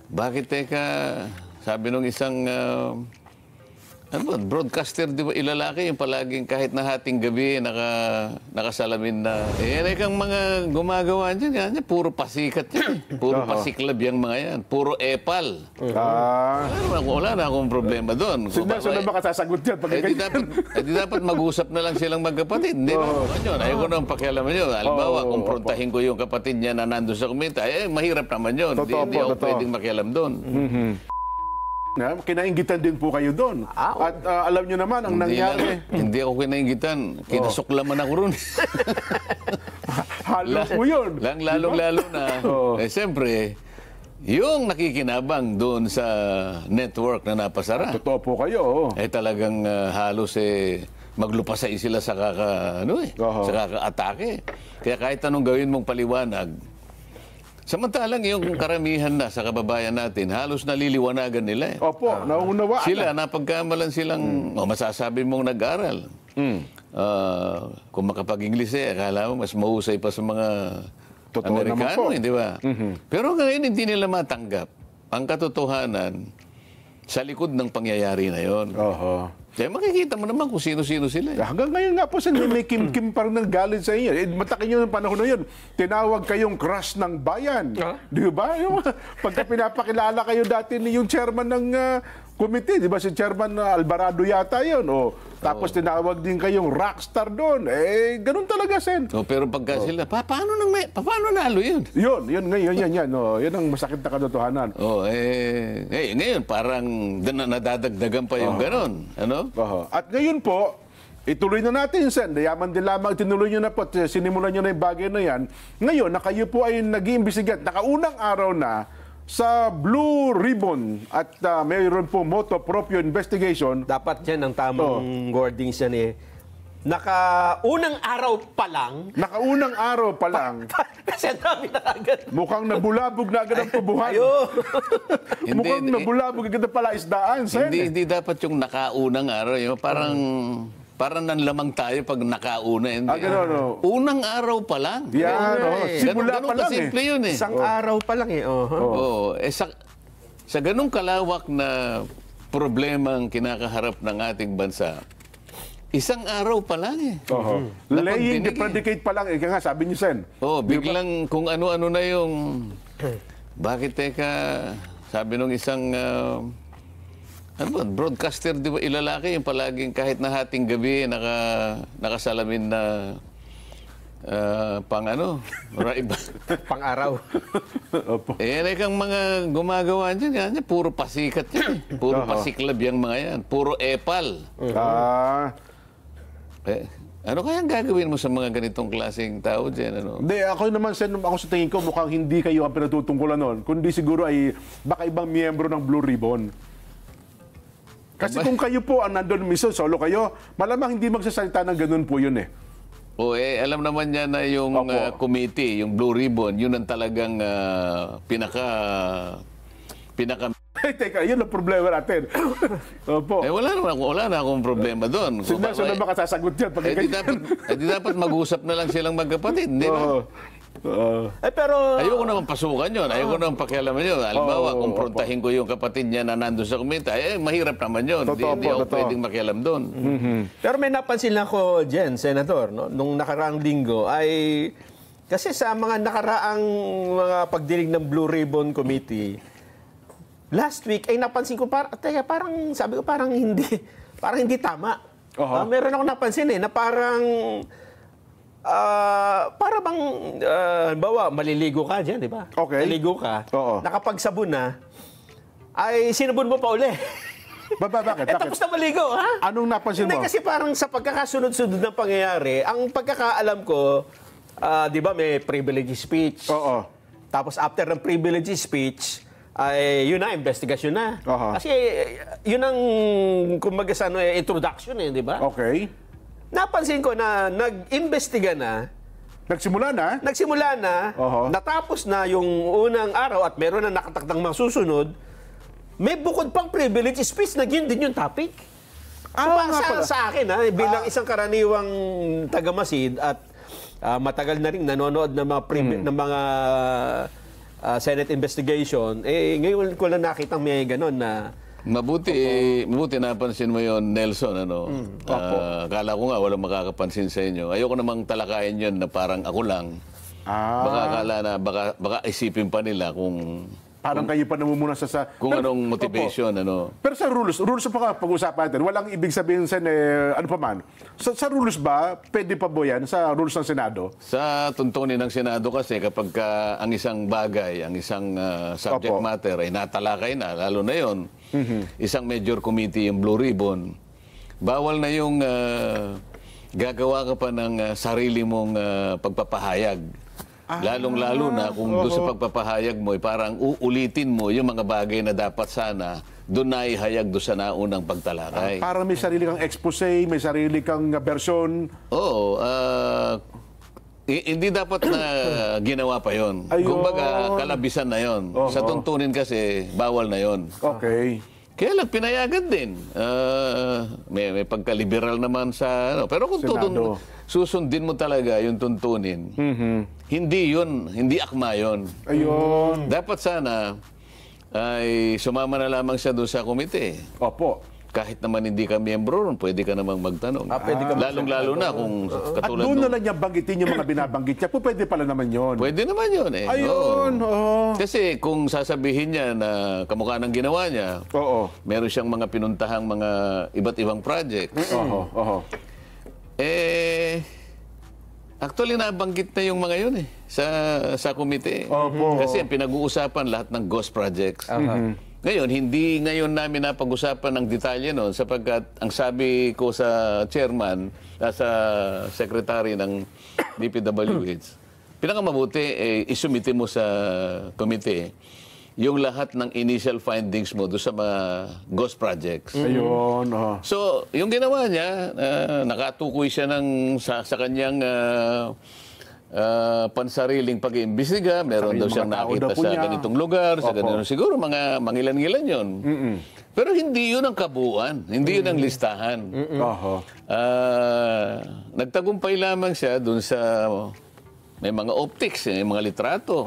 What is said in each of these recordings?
Bakit teka, sabi nung isang broadcaster, di ba, ilalaki yung palaging kahit na hating gabi, nakasalamin na. Kang mga gumagawa dyan, yan, puro pasikat yan. Puro pasiklab yung mga yan. Puro epal. Wala na akong problema doon. Sino na makasasagot yan? Di dapat mag-usap na lang silang magkapatid. Hindi ba? Ayaw ko nang pakialaman yun. Halimbawa, kumprontahin ko yung kapatid niya na nandun sa komite, mahirap naman yun. Hindi ako pwedeng makialam doon. Kinainggitan din po kayo doon. At alam nyo naman, ang nangyari... Hindi ako kinainggitan. Kinasuklaman ako ron. Halos po yun. Lalong-lalo na. Siyempre, yung nakikinabang doon sa network na napasara. Totoo po kayo. Talagang halos maglupasay sila sa sa kaka-atake. Kaya kahit anong gawin mong paliwanag, samantalang yung karamihan na sa kababayan natin, halos naliliwanagan nila. Opo, naunawaan. Sila, napagkamalan silang, masasabi mong nag-aral. Kung makapag-Ingles akala mo mas mahusay pa sa mga Amerikano, di ba? Pero ngayon hindi nila matanggap ang katotohanan sa likod ng pangyayari na yon. Kaya makikita mo naman kung sino-sino sila. Hanggang ngayon nga po, may kim-kim pa rin ng galit sa inyo. Matakin nyo ng panahon na yun, tinawag kayong crush ng bayan. Di ba? Pagka pinapakilala kayo dati ni yung chairman ng committee, di ba? Si Chairman Alvarado yata yun. Tapos tinawag din kayong rockstar doon. Ganun talaga, Sen. Pero pagka sila, paano nalo yun? Yun ang masakit na katotohanan. Ngayon, parang nadadagdagan pa yung ganun. Ano? At ngayon po, ituloy na natin, Sen. Yaman din lamang, tinuloy nyo na po, sinimulan nyo na yung bagay na yan. Ngayon, na kayo po ay nag-iimbestigat, nakaunang araw na sa Blue Ribbon at mayroon po moto proprio investigation. Dapat yan ang tamang wording siya ni nakaunang araw pa lang. Nakaunang araw pa lang. Kasi dami na agad. Mukhang nabulabog na agad ang tubuhan. Mukhang nabulabog agad ang palaisdaan, Sen. Hindi dapat yung nakaunang araw. Parang nanlamang tayo pag nakauna. Unang araw pa lang. Simula pa lang kasimple yun Isang araw pa lang sa ganung kalawak na problemang kinakaharap ng ating bansa, isang araw pa lang Laying the predicate pa lang. Nga sabi niyo, Sen. Biglang kung ano-ano na yung... Bakit teka, sabi nung isang... broadcaster, di ba, ilalaki yung palaging kahit na hating gabi, nakasalamin na pang-araw. Kang mga gumagawa dyan, puro pasikat yan. Puro pasiklab yung mga yan. Puro epal. Ano kaya ang gagawin mo sa mga ganitong klaseng tao dyan? Hindi, ako naman, Sen, ako sa tingin ko, mukhang hindi kayo ang pinatutungkulan nun. Kundi siguro ay baka ibang miyembro ng Blue Ribbon. Kasi kung kayo po ang nandun mismo, solo kayo, malamang hindi magsasalita ng ganun po yun alam naman niya na yung committee, yung Blue Ribbon, yun ang talagang pinaka... Teka, yun ang problema natin. Opo. Wala na akong problema doon. Sino na makasasagot yan? Di dapat mag-usap na lang silang magkapatid, di ba? Pero ayoko naman pasukan yun. Ayoko naman pakialaman yun. Halimbawa, kumprontahin ko yung kapatid niya na nandun sa komite, mahirap naman yun. Hindi ako pwedeng makialam doon. Pero may napansin ako dyan, Senator, nung nakaraang linggo, ay kasi sa mga nakaraang mga pagdinig ng Blue Ribbon Committee, last week ay napansin ko, parang sabi ko, parang hindi tama. Meron ako napansin na parang para bang, bawa, maliligo ka dyan, di ba? Okay. Maliligo ka, nakapagsabon na, ay sinabon mo pa uli. Bakit? Tapos na maligo, ha? Anong napansin mo? Hindi, kasi parang sa pagkakasunod-sunod ng pangyayari, ang pagkakaalam ko, di ba, may privilege speech. Tapos after ng privilege speech, ay yun na, investigasyon na. Kasi yun ang, kumbaga sa introduction di ba? Okay. Napansin ko na nag-imbestiga na. Nagsimula na. Natapos na yung unang araw at meron na nakatakdang mga susunod. May bukod pang privilege speech na yun din yung topic. Sa akin, bilang isang karaniwang taga-Masid at matagal na rin nanonood ng mga Senate investigation, ngayon ko lang nakitang may ganun na Mabuti napansin mo yon, Nelson, ano? Akala ko nga walang makakapansin sa inyo. Ayoko namang talakayin yon na parang ako lang. Baka akala na, baka isipin pa nila kung Parang kayo pa namumuna sa... kung anong motivation, ano. Pero sa rules pa pag-usapan natin, walang ibig sabihin sa ano pa man. Sa rules ba, pwede pa ba yan sa rules ng Senado? Sa tuntunin ng Senado kasi kapag ang isang bagay, ang isang subject matter ay natalakay na, lalo na yon, isang major committee, yung Blue Ribbon, bawal na yung gagawa ka pa ng sarili mong pagpapahayag. Lalong-lalo na kung doon sa pagpapahayag mo, parang uulitin mo yung mga bagay na dapat sana doon na ihayag doon sa naunang pagtalakay. Parang may sarili kang expose, may sarili kang version. Oo. Hindi dapat na ginawa pa yon. Kumbaga, kalabisan na yon. Sa tuntunin kasi, bawal na yon. Okay. Kaya lang, pinayagan din. May pagka-liberal naman sa... Pero kung susundin mo talaga yung tuntunin, hindi akma yun. Ayun. Dapat sana ay sumama na lamang siya doon sa komite. Opo. Kahit naman hindi ka miyembro ron, pwede ka namang magtanong. Pwede ka Lalong-lalo na kung At katulad doon na lang niya banggitin yung mga binabanggit niya. Pwede pala naman yun. Pwede naman yun eh. Ayun. Oo. Kasi kung sasabihin niya na kamukha ng ginawa niya, meron siyang mga pinuntahang mga iba't ibang project. Actually, nabanggit na yung mga yun eh, sa komite. Kasi pinag-uusapan lahat ng ghost projects. Ngayon, hindi ngayon namin napag-usapan ng detalye noon sapagkat ang sabi ko sa chairman, sa secretary ng DPWH, pinakamabuti, isumite mo sa komite yung lahat ng initial findings mo doon sa mga ghost projects. Ayun. So, yung ginawa niya, nakatukoy siya sa kanyang pansariling pag-iimbestiga. Meron daw siyang nakita sa ganitong lugar, sa ganitong siguro, mga mangilan-ngilan yun. Pero hindi yun ang kabuuan. Hindi yun ang listahan. Nagtagumpay lamang siya dun sa... May mga optics, may mga litrato.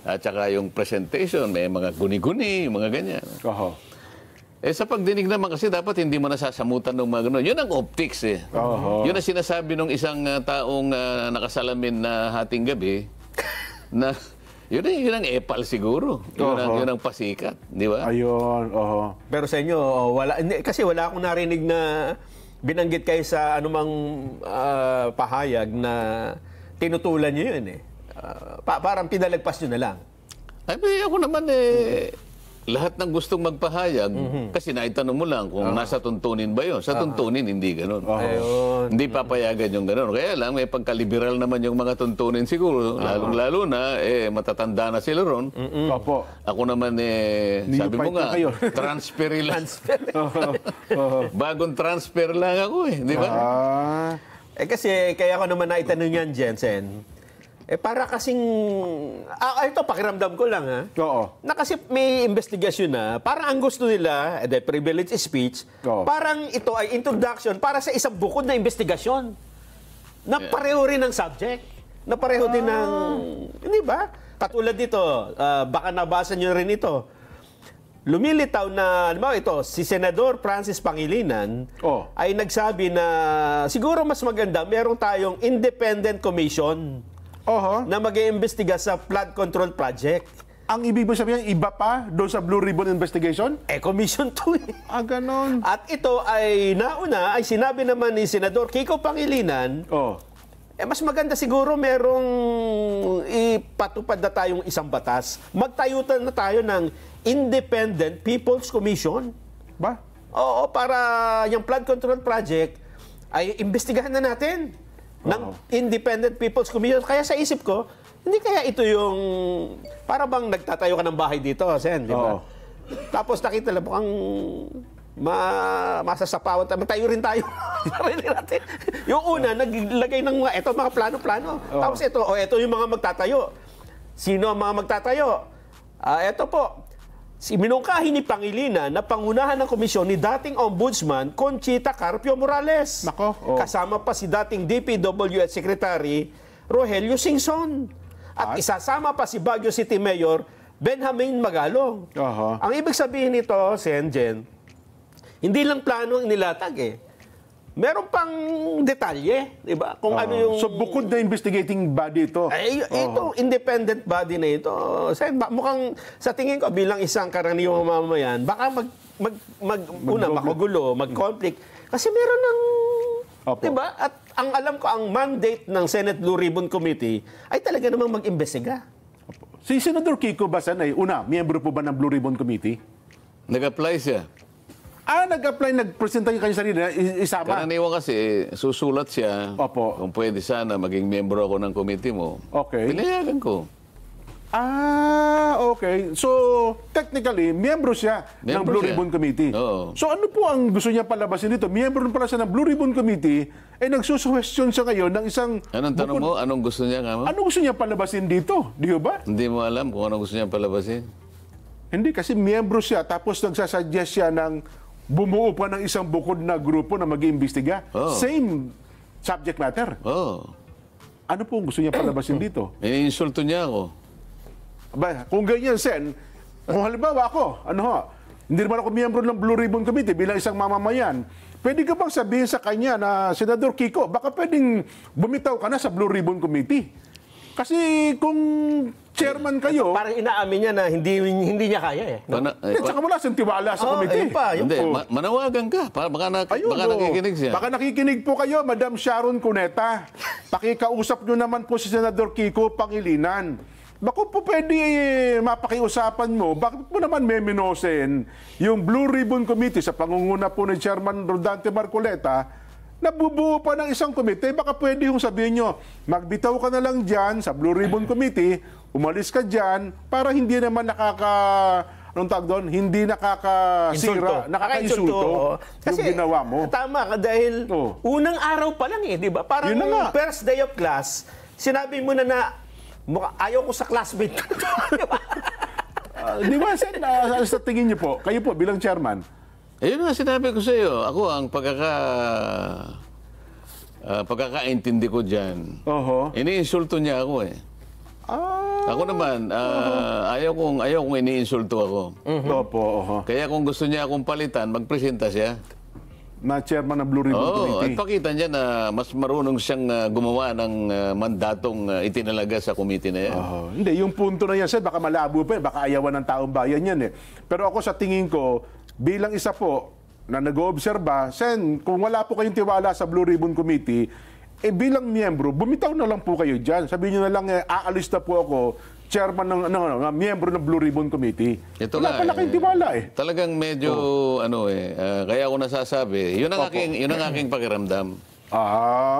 At saka yung presentation, may mga guni-guni, mga ganyan. Sa pagdinig naman kasi dapat hindi mo nasasamutan ng mga gano'n. Yun ang optics eh. Yun ang sinasabi ng isang taong nakasalamin na hating gabi na yun ang epal siguro. Yun ang pasikat. Di ba? Ayun. Pero sa inyo, kasi wala akong narinig na binanggit kayo sa anumang pahayag na tinutulan niyo yun eh. Parang pinalagpas niyo na lang. Ay, ako naman lahat ng gustong magpahayag, kasi naitanong mo lang kung nasa tuntunin ba yun. Sa tuntunin, hindi ganun. Hindi papayagan yung ganun. Kaya lang, may pagka-liberal naman yung mga tuntunin siguro. Lalong-lalo na, matatanda na sila ron. Ako naman, sabi mo nga, transfer lang. Bagong transfer lang ako di ba? Kasi kaya ko naman naitanong yan, Jensen. Para kasing... ito, pakiramdam ko lang, ha? Na kasi may investigasyon na, parang ang gusto nila, the privilege speech, parang ito ay introduction para sa isang bukod na investigasyon. Na pareho rin ng subject. Na pareho din ng... Hindi ba? Katulad dito, baka nabasa nyo rin ito. Lumilitaw na, si Senador Francis Pangilinan ay nagsabi na siguro mas maganda meron tayong independent commission na mag-iimbestiga sa flood control project. Ang ibig mo sabihin, iba pa doon sa Blue Ribbon investigation? Commission 2 eh. Ganon. At ito ay nauna, ay sinabi naman ni Senador Kiko Pangilinan, mas maganda siguro merong ipatupad na tayong isang batas. Magtayutan na tayo ng Independent People's Commission. Ba? Oo, para yung flood control project ay imbestigahan na natin ng Independent People's Commission. Kaya sa isip ko, hindi kaya ito yung para bang nagtatayo ka ng bahay dito, Sen, di ba? Tapos nakita lang mukhang masasapawan tayo. Magtayo rin tayo. Yung una, naglagay ng mga plano-plano. Tapos ito yung mga magtatayo. Sino ang mga magtatayo? Ito po, minungkahi ni Pangilinan na pangunahan ng komisyon ni dating Ombudsman Conchita Carpio Morales. Nako. Kasama pa si dating DPWH Secretary Rogelio Singson. at isasama pa si Baguio City Mayor Benjamin Magalong. Aha. Ang ibig sabihin nito, Senjen, hindi lang plano ang inilatag eh. Meron pang detalye, di ba? Kung ano yung... So bukod na investigating body ito. Ay, ito, independent body na ito. Mukhang, sa tingin ko, bilang isang karaniwang mamamayan, baka magugulo, mag-conflict. Kasi meron ng... Opo. Di ba? At ang alam ko, ang mandate ng Senate Blue Ribbon Committee ay talaga namang mag-imbestiga. Si Senador Kiko Basan ay, una, miyembro po ba ng Blue Ribbon Committee? Nag-apply siya. Nag-apply, nag-presenta yung kanyang sarili na isama. Karaniwan kasi, susulat siya. Opo. Kung pwede sana, maging miyembro ako ng committee mo. Okay. Pinayagan ko. Okay. So, technically, miyembro siya ng Miyembro Blue siya. Ribbon Committee. Oo. So, ano po ang gusto niya palabasin dito? Miyembro pala siya ng Blue Ribbon Committee, nagsusuwestiyon siya ngayon ng isang... Anong tanong mo? Anong gusto niya nga mo? Ano gusto niya palabasin dito? Di ba? Hindi mo alam kung anong gusto niya palabasin? Hindi, kasi miyembro siya, tapos nagsasuggest siya ng bumuo pa ng isang bukod na grupo na mag-iimbestiga. Oo. Same subject matter. Oo. Ano po ang gusto niya palabasin dito? Iniinsulto niya ako. Kung ganyan, Sen, kung halimbawa ako, hindi naman ako miyembro ng Blue Ribbon Committee bilang isang mamamayan, pwede ka bang sabihin sa kanya na, Senador Kiko, baka pwedeng bumitaw ka na sa Blue Ribbon Committee? Kasi kung chairman kayo... Parang inaamin niya na hindi niya kaya eh. No? Tsaka wala siyang tiwala sa committee. Ayun pa, yun Hindi, po. manawagan ka. Baka Ayun, nakikinig siya. Baka nakikinig po kayo, Madam Sharon Cuneta. Pakikausap nyo naman po si Senador Kiko Pangilinan. Bako po pwede mapakiusapan mo, bakit mo naman meminosen yung Blue Ribbon Committee sa pangunguna po ni Chairman Rodante Marcoleta, nabubuo pa ng isang komite, baka pwede yung sabihin nyo, magbitaw ka na lang dyan sa Blue Ribbon Committee, umalis ka dyan, para hindi naman anong tawag doon? Hindi nakakasira, nakakainsulto yung ginawa mo. Tama ka dahil unang araw pa lang eh, di ba? Parang Yun na nga. first day of class, sinabi mo na ayaw ko sa classmate. Di ba? Di ba, Sen, sa tingin niyo po, kayo po bilang chairman, Ayun nga sinabi ko sa iyo. Ako ang pagkakaintindi ko diyan. Iniinsulto niya ako eh. Ako naman, ayaw kong iniinsulto ako. Kaya kung gusto niya akong palitan, magpresenta siya. Na chairman ng Blue Ribbon Committee. At pakita niya na mas marunong siyang gumawa ng mandatong itinalaga sa committee na yan. Hindi, yung punto na yan, Sen, baka malabo pa, baka ayawan ng taong bayan yan eh. Pero ako sa tingin ko, bilang isa po na nag-oobserba, Sen, kung wala po kayong tiwala sa Blue Ribbon Committee, bilang miyembro, bumitaw na lang po kayo dyan. Sabihin nyo na lang, aalis na po ako, chairman ng miyembro ng Blue Ribbon Committee. Wala pala kayong tiwala eh. Talagang medyo, kaya ako nasasabi, yun ang aking pakiramdam.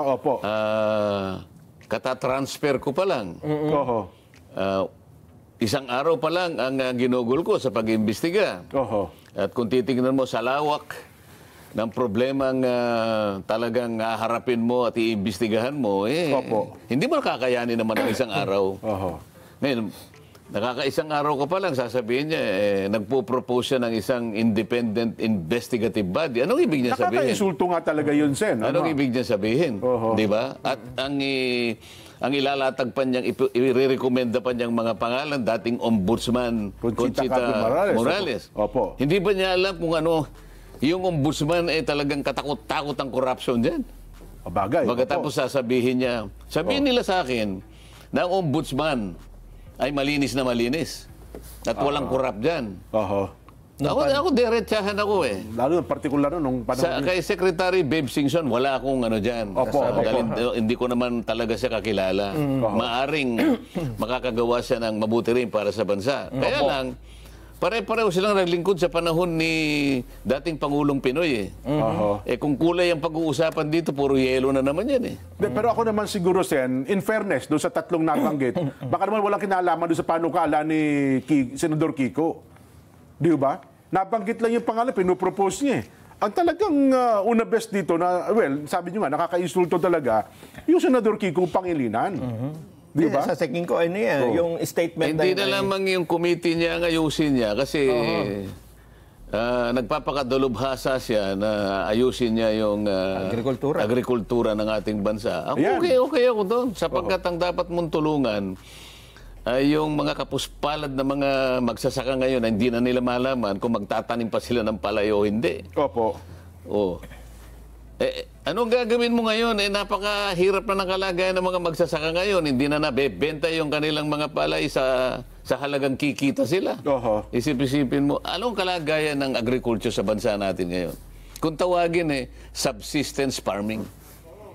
Opo. Katatransfer ko pa lang. Isang araw pa lang ang ginugol ko sa pag-imbestiga. At kung titingnan mo sa lawak ng problemang talagang harapin mo at iimbestigahan mo, hindi mo nakakayanin naman ng isang araw. Ngayon, nakakaisang araw ka pa lang, sasabihin niya, nagpo-propose siya ng isang independent investigative body. Anong ibig niya sabihin? Nakaka-insulto nga talaga yun, Sen. Anong ibig niya sabihin? Di ba? At ang ilalatag pa niyang, i-recommenda pa niyang mga pangalan, dating ombudsman Conchita Morales. Hindi ba niya alam kung ano, yung ombudsman talagang katakot-takot ang corruption dyan? Bagay. Pagkatapos sasabihin niya, sabihin nila sa akin na ang ombudsman ay malinis na malinis at walang corrupt dyan. Ako diretsahan ako eh. Lalo partikular nung panahon. Kay Secretary Babe Singson, wala akong dyan. Hindi ko naman talaga siya kakilala. Maaring makakagawa siya ng mabuti rin para sa bansa. Kaya lang, pare-pareho silang naglingkod sa panahon ni dating Pangulong Pinoy eh. Kung kulay ang pag-uusapan dito, puro yelo na naman yan eh. Pero ako naman siguro, Sen, in fairness, doon sa tatlong nabanggit, baka naman walang kinalaman doon sa panukala ni Senador Kiko. Di ba? Nabanggit lang yung pangalan, pinupropose niya eh. Ang talagang una best dito na, sabi niyo nga, nakaka-insulto talaga, yung Senador Kiko Pangilinan. Di ba? Sa tingin ko, yung statement hindi na lamang yung committee niya ang ayusin niya kasi nagpapakadalubhasa siya na ayusin niya yung agrikultura ng ating bansa. Ako, okay ako doon. Sapagkat ang dapat mong tulungan ay yung mga kapuspalad na mga magsasaka ngayon na hindi na nila malaman kung magtatanim pa sila ng palay o hindi. Opo. Oh. Anong gagawin mo ngayon? Napakahirap na ng kalagayan ng mga magsasaka ngayon. Hindi na nabebenta yung kanilang mga palay sa halagang kikita sila. Oho. Isip-isipin mo, anong kalagayan ng agriculture sa bansa natin ngayon? Kung tawagin subsistence farming.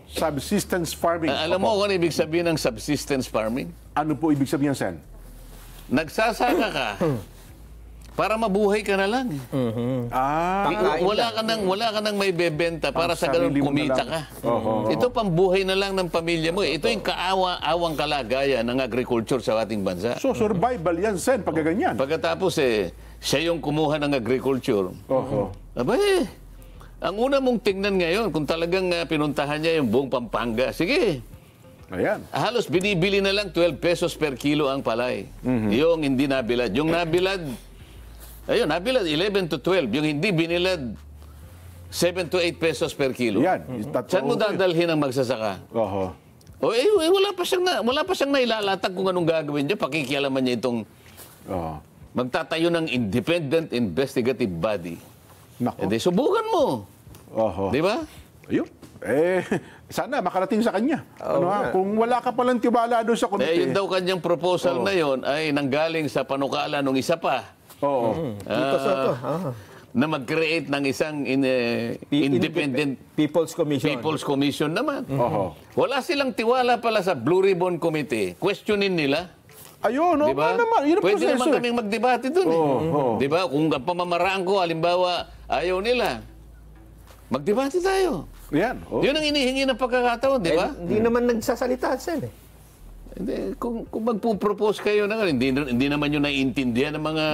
Subsistence farming. Alam mo kung ano ibig sabihin ng subsistence farming? Ano po ibig sabihin, Sen? Nagsasaka ka para mabuhay ka na lang. Wala ka nang may bebenta para sa ganun sarili mo na kumita lang. ka. Oho. Ito pambuhay na lang ng pamilya mo. Ito yung kaawa-awang kalagayan ng agriculture sa ating bansa. So, survival yan, Sen, pag ganyan. Pagkatapos siya yung kumuha ng agriculture. Oho. Abay, ang una mong tingnan ngayon, kung talagang pinuntahan niya yung buong Pampanga, sige, Ayan. halos binibili na lang 12 pesos per kilo ang palay. Yung hindi nabilad. Yung nabilad, nabilad 11 to 12. Yung hindi binilad, 7 to 8 pesos per kilo. Yan. Saan mo dadalhin ang magsasaka? Oho. Wala pa siyang nailalatag kung anong gagawin niya. Pakikialaman niya itong Oho. magtatayo ng independent investigative body. Nako. Hindi, subukan mo. Oho. Di ba? Ayun. Sana makarating sa kanya. Kung wala ka palang tiwala doon sa komite. Yung daw kanyang proposal na yon ay nanggaling sa panukala ng isa pa. Oo. Dito sa ito. Na mag-create ng isang independent People's Commission. People's Commission naman. Oho. Wala silang tiwala pala sa Blue Ribbon Committee. Questionin nila. Ayun, Di ba? naman. Yun ang Pwede proseso. naman kaming magdebate dun. Oo. Di ba? Kung ang pamamaraan ko, halimbawa, ayaw nila, magdebate tayo. Yan. Oh. Yun ang inihingi ng pagkakataon, di ba? Hindi naman nagsasalita, Sen. Hindi, kung magpo-propose kayo na hindi naman yun naiintindihan ng mga...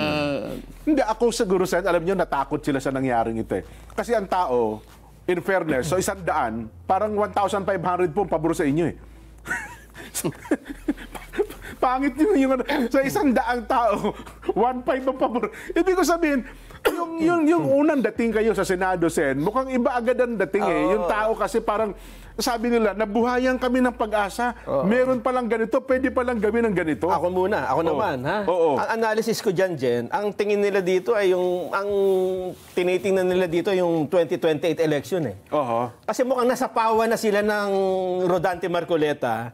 Hindi, ako siguro, Sen, alam nyo, natakot sila sa nangyaring ito eh. Kasi ang tao, in fairness, so 100, parang 1,500 po ang pabor sa inyo eh. Pangit yun yung sa 100 tao, 1,500 ang pabor. Ibig ko sabihin, yung unang dating kayo sa Senado, Sen, mukhang iba agad ang dating eh. Yung tao kasi parang, sabi nila, nabuhayan kami ng pag-asa. Meron palang ganito, pwede palang gawin ng ganito. Ako muna, ako naman, ha? Oo. Ang analysis ko dyan, Jen, ang tingin nila dito ay ang tinitingnan nila dito yung 2028 election eh. Oho. Kasi mukhang nasapawan na sila ng Rodante Marcoleta.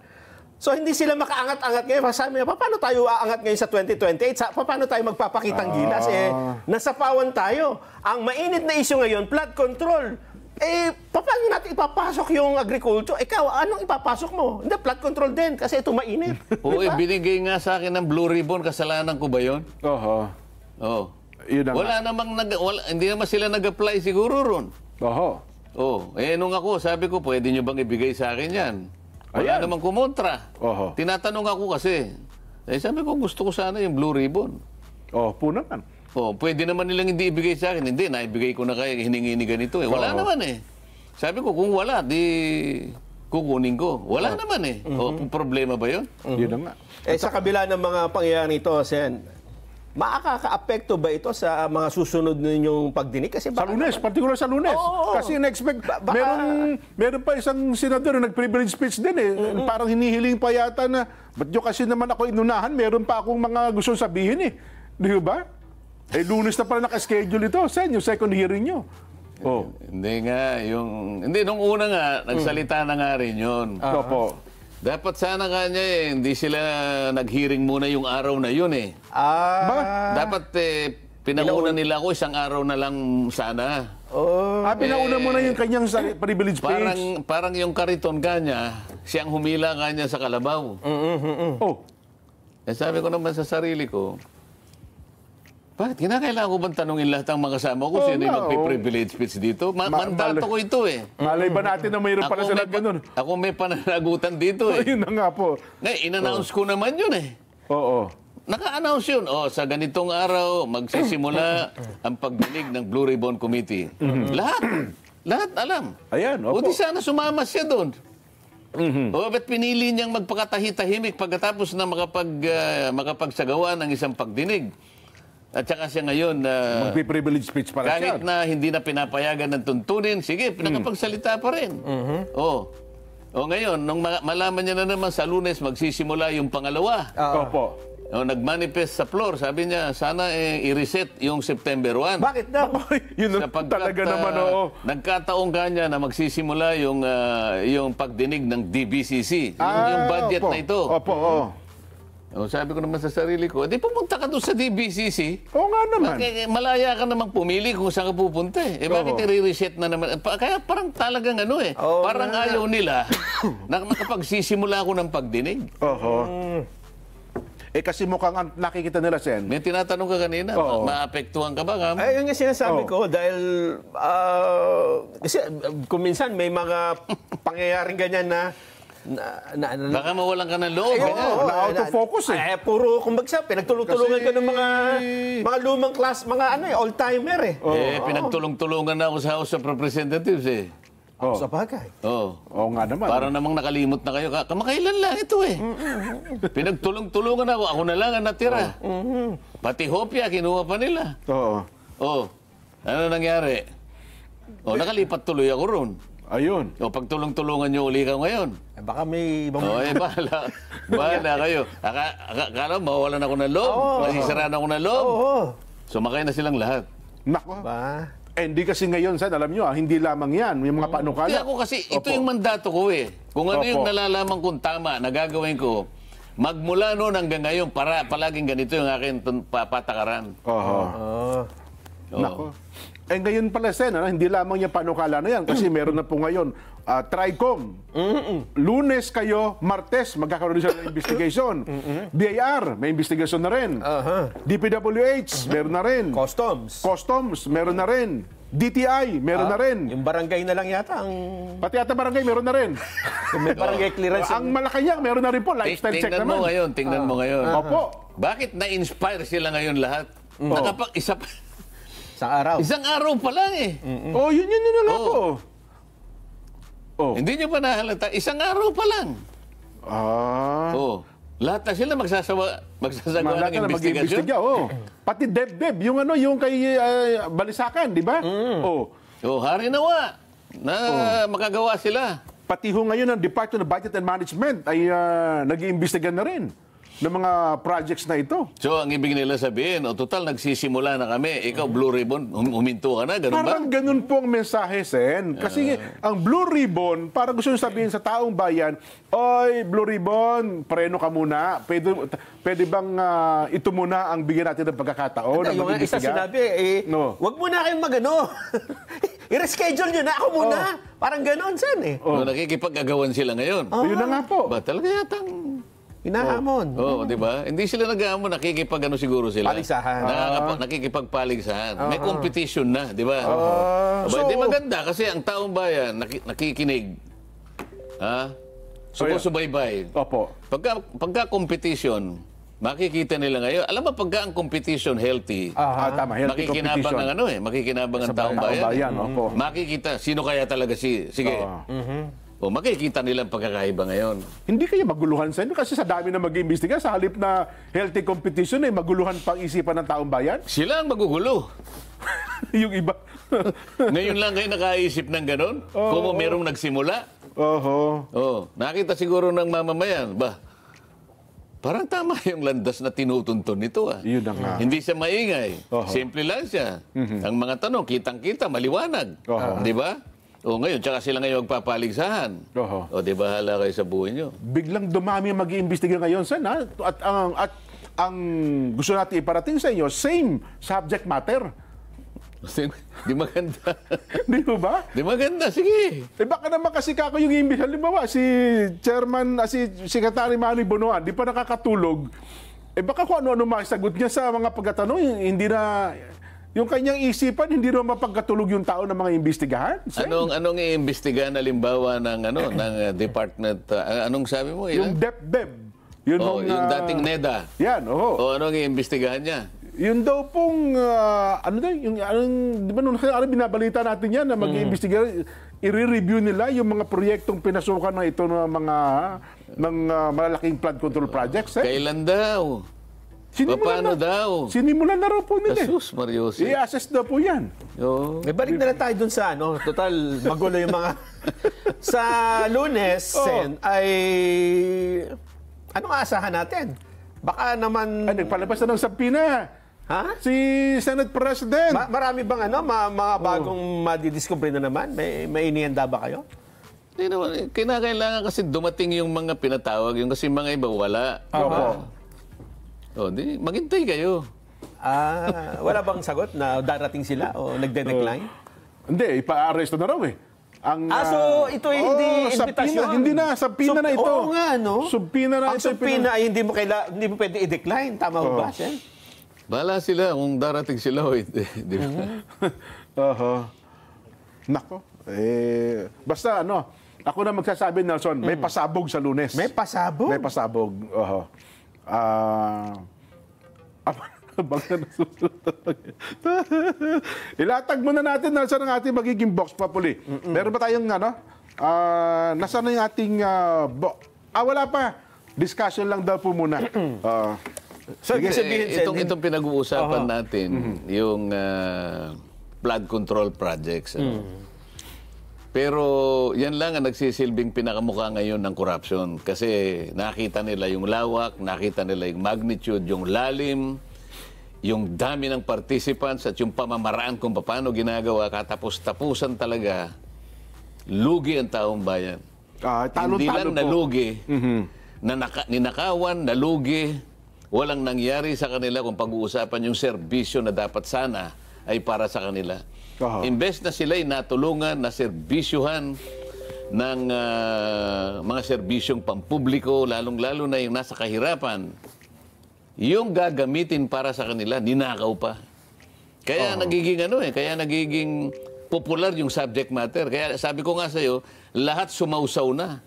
So hindi sila makaangat-angat ngayon. Sabi niya, paano tayo aangat ngayon sa 2028? Paano tayo magpapakitang gilas? Nasapawan tayo. Ang mainit na issue ngayon, flood control. Paano natin ipapasok yung agriculture? Ikaw, anong ipapasok mo? Hindi, flood control din kasi ito mainit. Oo, binigay nga sa akin ng Blue Ribbon, kasalanan ko ba yun? Oho. Oo. Yun na nga. Hindi naman sila nag-apply siguro ron. Oho. Nung ako, sabi ko, pwede nyo bang ibigay sa akin yan? Wala Ayan. namang kumontra. Oho. Tinatanong ako kasi. Sabi ko, gusto ko sana yung Blue Ribbon. Po naman. Pwede naman nilang hindi ibigay sa akin. Hindi, naibigay ko na kaya hiningi ni ganito eh. Wala naman eh. Sabi ko, kung wala, di kukunin ko. Wala naman eh. Problema ba yun? Yun na nga. Sa kabila ng mga pangyayari ito, Sen, makaka-apekto ba ito sa mga susunod ninyong pagdinig? Kasi Sa Lunes, particular sa Lunes. Oo. Kasi in-expect, meron pa isang senador na nag-privilege speech din eh. Parang hinihiling pa yata na, ba't nyo kasi naman ako inunahan, meron pa akong mga gusto sabihin eh. Di ba? Lunes na pala naka-schedule ito. Sen, yung second hearing nyo. Hindi nga. Nung una nga, nagsalita na nga rin yun. Opo. Dapat sana kanya hindi sila nag-hearing muna yung araw na yun eh. Dapat pinauna nila ako isang araw na lang sana. Pinauna mo na yung kanyang privilege speech. Parang yung kariton kanya, siyang humila kanya sa kalabaw. Sabi ko naman sa sarili ko, bakit kinakailangan ko bang tanungin lahat ng mga kasama ko sino yung magpiprivilege speech dito? Mandato ko ito eh. Malay ba natin na mayroon pala sila ganun? Ako may pananagutan dito eh. Ayun na nga po. Ngayon, in-announce ko naman yun eh. Oo. Naka-announce yun. Sa ganitong araw, magsisimula ang pagdinig ng Blue Ribbon Committee. Lahat alam. Ayan, O opo. di sana sumama siya doon. Ba't pinili niyang magpakatahi-tahimik pagkatapos na makapagsagawa ng isang pagdinig? At saka siya ngayon, Magpi-privilege speech pala siya. kahit na hindi na pinapayagan ng tuntunin, sige, nakapagsalita pa rin. Ngayon, nung malaman niya na naman sa Lunes, magsisimula yung pangalawa. Opo. nagmanifest sa floor. Sabi niya, sana i-reset yung September 1. Bakit daw? Yun talaga naman, oo. Nagkataong kanya na magsisimula yung pagdinig ng DBCC. Yung budget opo. na ito. Opo, oo. Sabi ko naman sa sarili ko, di pumunta ka doon sa DBCC. Oo nga naman. Malaya ka namang pumili kung saan ka pupunta eh. Bakit i-reset na naman? Kaya parang talagang parang ayaw nila na nakapagsisimula ako ng pagdinig. Oho. Kasi mukhang nakikita nila, Sen. May tinatanong ka kanina, maapektuhan ka ba? Ay, yun nga sinasabi ko dahil kasi kung minsan may mga pangyayaring ganyan na Baka mawalan ka ng loob. Na out of focus eh. Puro, kumbaga, pinagtulong-tulungan ka ng mga lumang class, mga old-timer eh. Pinagtulong-tulungan na ako sa House of Representatives eh. Sa bagay. Oo nga naman. Parang namang nakalimot na kayo. Kamakailan lang ito eh. Pinagtulong-tulungan ako. Ako na lang ang natira. Pati hopya, kinuha pa nila. Oo. Ano nangyari? Nakalipat tuloy ako ron. Ayun. Pagtulong-tulungan nyo uli ka ngayon. Baka may ibang... Bahala kayo. Akala mawawalan ako ng loob. Masisiraan ako ng loob. Sumakay na silang lahat. Nako. Hindi kasi ngayon, Sen, alam nyo, hindi lamang yan. Yung mga panukala. Hindi ako kasi, ito yung mandato ko eh. Kung ano yung nalalaman kong tama na gagawin ko, magmula noon hanggang ngayon, palaging ganito yung aking patakaran. Nako. Ngayon pala, Sen, hindi lamang yung panukala na yan kasi meron na po ngayon TRICOM. Lunes kayo, Martes, magkakaroon siya ng investigation. BIR, may investigation na rin. DPWH, meron na rin. Customs, meron na rin. DTI, meron na rin. Yung barangay na lang yata ang... Pati yata barangay, meron na rin. May barangay clearance. Ang Malacanang, meron na rin po. Lifestyle check naman. Tingnan mo ngayon. Opo. Bakit na-inspire sila ngayon lahat? Isang araw pa lang eh. Yun na nga po. Hindi nyo pa nahalata. Isang araw pa lang. Lahat na sila magsasagawa ng investigasyon. Pati DepDep, yung kay Balisacan, di ba? Hari nawa na makagawa sila. Pati ho ngayon ang Department of Budget and Management ay nag-iimbestiga na rin ng mga projects na ito. So, ang ibig nila sabihin, total, nagsisimula na kami. Ikaw, Blue Ribbon, huminto ka na, ganun ba? Parang ganun po ang mensahe, Sen. Kasi ang Blue Ribbon, parang gusto nyo sabihin sa taong bayan, oy, Blue Ribbon, preno ka muna. Pwede bang ito muna ang bigyan natin ng pagkakataon? Yung isa sinabi, wag muna kayong i-reschedule nyo na, ako muna. Parang ganun, Sen eh. Nakikipag-agawan sila ngayon. Yun na nga po. Ba, talaga yatang... Hinahamon. Di ba? Hindi sila nag-aamon, siguro sila. Paligsahan. Nakikipagpaligsahan. May competition na, di ba? Hindi maganda kasi ang taong bayan nakikinig. Sumusubaybay. Opo. Pagka competition, makikita nila ngayon. Alam mo, pagka ang competition healthy, tama, healthy makikinabang competition. makikinabang ang taong bayan. Opo. Makikita, sino kaya talaga sige. Makikita nilang pagkakaiba ngayon. Hindi kaya maguluhan sa inyo? Kasi sa dami na mag-iimbestiga, sa halip na healthy competition, maguluhan pang isipan ng taong bayan? Sila ang magugulo. Yung iba. Ngayon lang kayo nakaisip ng gano'n? Kung merong nagsimula? Nakita siguro ng mamamayan, parang tama yung landas na tinutuntun nito. Yun na nga. Hindi siya maingay. Simple lang siya. Ang mga tanong, kitang-kita, maliwanag. Di ba? Ngayon, tsaka sila ngayon magpapaligsahan. Di ba, hala kayo sa buhay nyo? Biglang dumami ang mag-iimbestiga ngayon, Sen, ha? At ang gusto natin iparating sa inyo, same subject matter. Di maganda. Di ba? Di maganda, sige. Baka naman kasi kako yung imbis. Halimbawa, si Chairman, si Secretary Manny Bonoan, di pa nakakatulog. Baka kung ano-ano masagot niya sa mga pagkatanong, hindi na... Yung kanyang isipan, hindi naman mapagkatulog yung tao ng mga imbestigahan? Anong iimbestigahan halimbawa ng department? Anong sabi mo? Yung DepDep. Yung dating NEDA. Yan, anong iimbestigahan niya? Yun daw pong, di ba nung binabalita natin yan na mag-iimbestiga, i-review nila yung mga proyektong pinasukan na ito ng mga malalaking flood control projects. Kailan daw? Paano daw? Sinimulan na raw po nila. Jesus, Marios. I-assess daw po yan. Balik na lang tayo dun sa total magulo yung mga... Sa Lunes, Sen, ay... Anong aasahan natin? Baka naman... Ay, nagpalabas na ng sabina. Ha? Si Senate President. Marami bang mga bagong madidiscover na naman? May inihanda ba kayo? Hindi naman. Kinakailangan kasi dumating yung mga pinatawag. Yung kasi mga iba wala. Opo. Di, maghintay kayo. Wala bang sagot na darating sila o nagde-decline? Hindi, ipa-arresto na raw eh. So ito ay hindi invitasyon. Hindi na, sabina na ito. Oo nga, no? Subpina na Ang subpina ay hindi mo pwede i-decline. Tama ba, Sen? Bahala sila kung darating sila o hindi. Di ba? Nako. Basta ako na magsasabi, Nelson, may pasabog sa Lunes. May pasabog? May pasabog. Ilatag muna natin, Nelson, ang ating magiging box populi. Meron ba tayong nasaan na yung ating wala pa. Discussion lang daw po muna. Sige, sabihin, Itong pinag-uusapan natin, yung flood control projects. Pero yan lang ang nagsisilbing pinakamukha ngayon ng corruption. Kasi nakita nila yung lawak, nakita nila yung magnitude, yung lalim, yung dami ng participants at yung pamamaraan kung paano ginagawa, katapos-tapusan talaga, lugi ang taong bayan. Hindi lang nalugi, ninakawan, nalugi, walang nangyari sa kanila kung pag-uusapan yung serbisyo na dapat sana ay para sa kanila. Imbes na sila'y natulungan, na serbisyuhan ng mga serbisyong pampubliko, lalong-lalo na yung nasa kahirapan, yung gagamitin para sa kanila, ninakaw pa. Kaya nagiging popular yung subject matter. Kaya sabi ko nga sa'yo, lahat sumausaw na.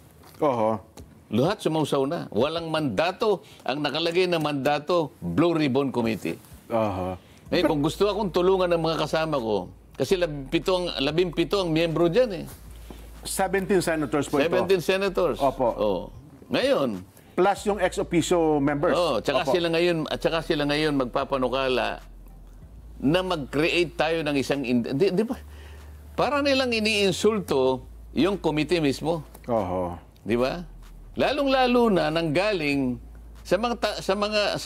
Lahat sumausaw na. Walang mandato. Ang nakalagay na mandato, Blue Ribbon Committee. Ngayon, kung gusto akong tulungan ng mga kasama ko, kasi 17 ang miyembro dyan eh. 17 senators po 17 senators. Opo. Ngayon. Plus yung ex officio members. Tsaka sila ngayon magpapanukala na mag-create tayo ng isang... Di ba? Para nilang iniinsulto yung committee mismo. Di ba? Lalong-lalo na nanggaling sa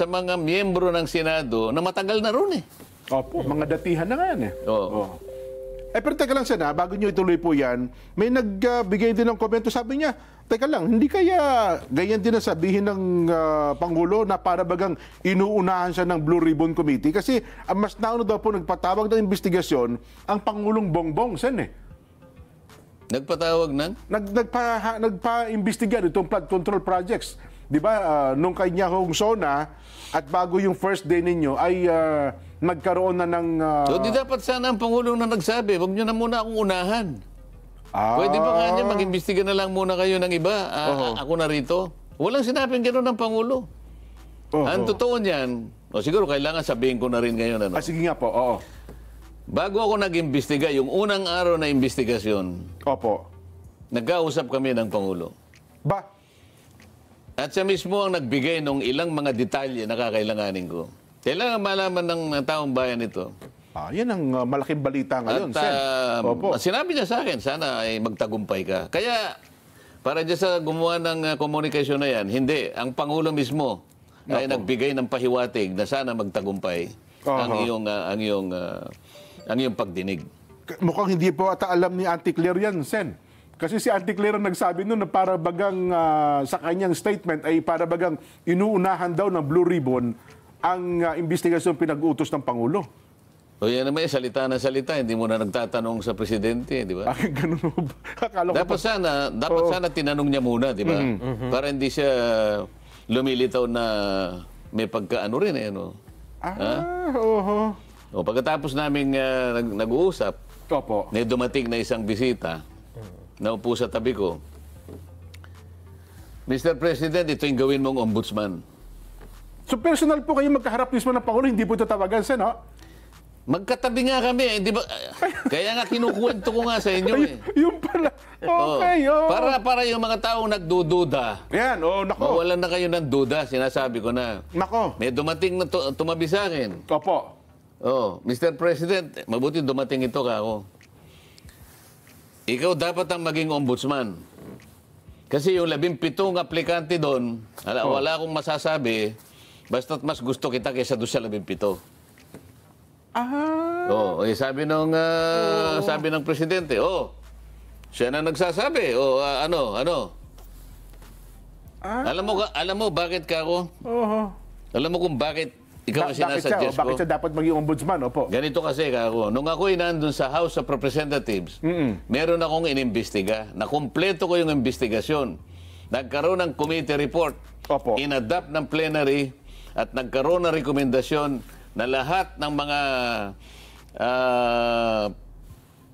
mga miyembro ng Senado na matagal na ron eh. Mga datihan na nga yan eh. Pero teka lang, Sen, bago nyo ituloy po yan, may nagbigay din ng komento. Sabi niya, teka lang, hindi kaya ganyan din ang sabihin ng Pangulo na para bagang inuunahan siya ng Blue Ribbon Committee? Kasi mas nauna daw po nagpatawag ng investigasyon ang Pangulong Bongbong, Sen eh. Nagpatawag ng? Nagpa-imbestiga itong flood control projects. Di ba, nung kanya hong SONA at bago yung first day ninyo ay nagkaroon na ng... So, di dapat sana ang Pangulo na nagsabi, huwag nyo na muna akong unahan. Pwede ba kanya mag-imbestiga na lang muna kayo ng iba? Ako na rito? Walang sinabing gano'n ng Pangulo. Ang totoo niyan, siguro kailangan sabihin ko na rin ngayon. Sige nga po, oo. Bago ako nag-imbestiga, yung unang araw na investigasyon, nagkausap kami ng Pangulo. At siya mismo ang nagbigay ng ilang mga detalye na kakailanganin ko. Kailangan malaman ng taong bayan ito. Yan ang malaking balita ngayon, Sen. Sinabi niya sa akin, sana ay magtagumpay ka. Kaya, para dyan sa gumawa ng komunikasyon na yan, hindi. Ang Pangulo mismo ay nagbigay ng pahiwatig na sana magtagumpay ang iyong pagdinig. Mukhang hindi po ata alam ni Auntie Claire yan, Sen. Kasi si Auntie Claire ang nagsabi nun na para bagang sa kanyang statement ay para bagang inuunahan daw ng Blue Ribbon ang investigasyon pinag-utos ng Pangulo. Yan naman, salita na salita. Hindi mo na nagtatanong sa presidente, di ba? Ganun ba? Dapat sana tinanong niya muna, di ba? Para hindi siya lumilitaw na may pagkaano rin eh, no? Pagkatapos namin nag-uusap, may dumating na isang bisita, naupo sa tabi ko. Mr. President, ito yung gawin mong ombudsman. So personal po kayo magkaharap mismo ng Pangulo, hindi po ito tawagan, Sen, no? Magkatabi nga kami, di ba? Kaya nga kinukwento ko nga sa inyo eh. Yung pala. Okay, Para yung mga taong nagdududa. Yan, nako. Mawalan na kayo ng duda, sinasabi ko na. Nako. May dumating na tumabi sa akin. Mr. President, mabuti dumating ito ka ako. Ikaw dapat ang maging ombudsman. Kasi yung 17 aplikante doon, wala akong masasabi, Basta't mas gusto kita kaysa doon sa 17. Ah, Oh, sabi ng presidente, siya na nagsasabi. Ano? Alam mo bakit ka ako? Alam mo kung bakit ikaw ang sinasuggest ko? Bakit siya dapat maging ombudsman? Opo. Ganito kasi kako, nung ako'y nandun sa House of Representatives, meron akong inimbestiga, na kumpleto ko yung investigasyon. Nagkaroon ng committee report, Opo. inadapt ng plenary, at nagkaroon ng rekomendasyon na lahat ng mga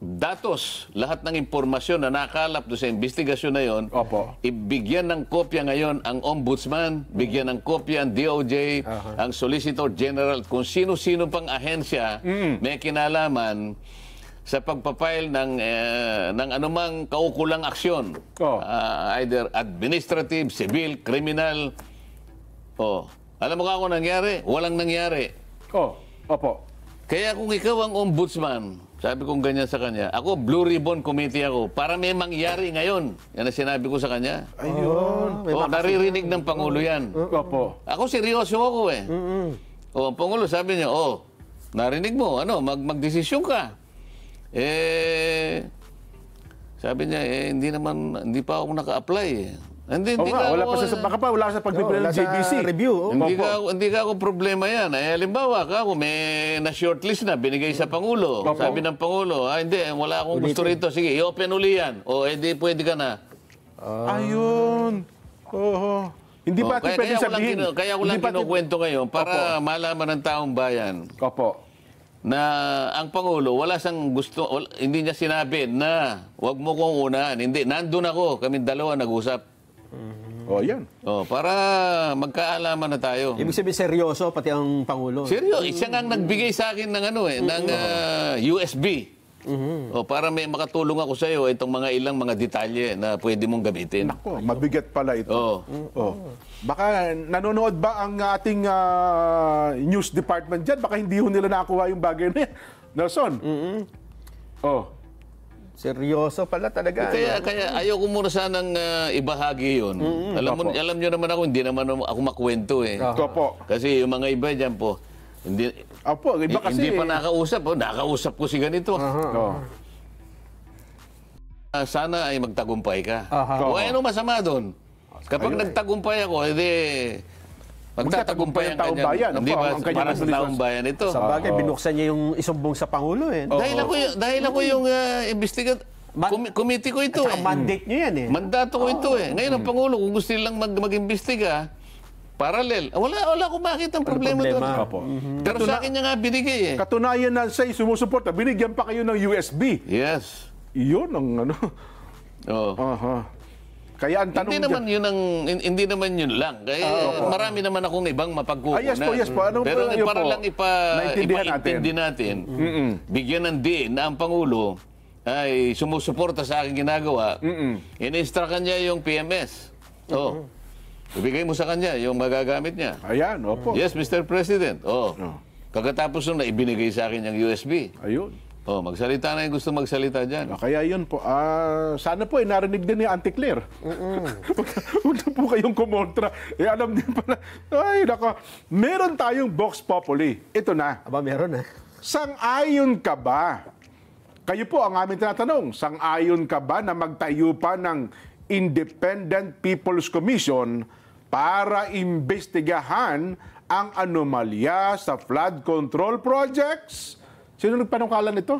datos, lahat ng impormasyon na nakalap doon sa investigasyon na yon, Opo. ibigyan ng kopya ngayon ang Ombudsman, bigyan ng kopya ang DOJ, ang Solicitor General, kung sino-sino pang ahensya may kinalaman sa pagpapile ng anumang kaukulang aksyon. Either administrative, civil, criminal. Alam mo ka kung nangyari? Walang nangyari. Opo. Kaya kung ikaw ang ombudsman, sabi kong ganyan sa kanya, ako, Blue Ribbon Committee ako, para may mangyari ngayon. Yan ang sinabi ko sa kanya. Ayun. Naririnig ng Pangulo yan. Opo. Ako, seryoso ako eh. Ang Pangulo sabi niya, narinig mo, magdesisyon ka. Sabi niya, hindi pa ako naka-apply eh. Wala sa pagbibigay ng JBC. Review. Hindi ka ako problema yan. Halimbawa ka, kung may na-shortlist na, binigay sa Pangulo. Sabi ng Pangulo, hindi, wala akong gusto rito. Sige, i-open uli yan. Hindi, pwede ka na. Ayun. Hindi ba ito pwede sabihin? Kaya ko lang kinukwento ngayon para malaman ng taong bayan na ang Pangulo, hindi niya sinabi na wag mo kong unahan. Hindi, nandun ako. Kaming dalawa nag-usap. Yan. Para magkaalaman na tayo. Ibig sabihin seryoso pati ang Pangulo. Seryo, siya nga nagbigay sa akin ng ng USB. Para may makatulong ako sa iyo itong ilang mga detalye na pwede mong gamitin. Nako, mabigat pala ito. Baka nanonood ba ang ating news department dyan? Baka hindi nila nakuha yung bagay na yan. Nelson? Seryoso pala talaga. Kaya ayaw ko muna sanang ibahagi yun. Alam nyo naman ako, hindi naman ako makwento eh. Opo. Kasi yung mga iba dyan po, hindi pa nakausap. Nakausap ko si ganito. Sana ay magtagumpay ka. Ano masama doon? Kapag nagtagumpay ako, magtatagumpay ang taong bayan. Hindi ba para sa taong bayan ito? Sa bagay, binuksan niya yung isumbong sa Pangulo eh. Dahil ako yung committee ko ito eh. Mandate niyo yan eh. Mandato ko ito eh. Ngayon ang Pangulo, kung gusto nilang mag-imbestiga, parallel. Wala akong makita ang problema doon. Pero sa akin niya nga binigay eh. Katunayan na siya'y sumusuporta, binigyan pa kayo ng USB. Yes. Iyon ang Kaya ang tanong hindi naman yun lang. Kaya marami naman akong ibang mapagkukunan. Yes po. Pero para lang ipaintindi natin, bigyan ng diin na ang Pangulo ay sumusuporta sa aking ginagawa, in-instructan niya yung PMS. Ibigay mo sa kanya yung magagamit niya. Ayan, opo. Yes, Mr. President. Kagkatapos nung ibinigay sa akin yung USB. Ayun. Magsalita na yung gusto magsalita dyan. Kaya yun po. Sana po narinig din ni Auntie Claire. Huwag na po kayong kumontra. Alam din pala. Ay, nako. Meron tayong Vox Populi. Ito na. Aba, meron eh. Sang-ayon ka ba? Kayo po ang aming tinatanong. Sang-ayon ka ba na magtayo pa ng Independent People's Commission para imbestigahan ang anomalya sa flood control projects? Sino nagpanungkalan nito?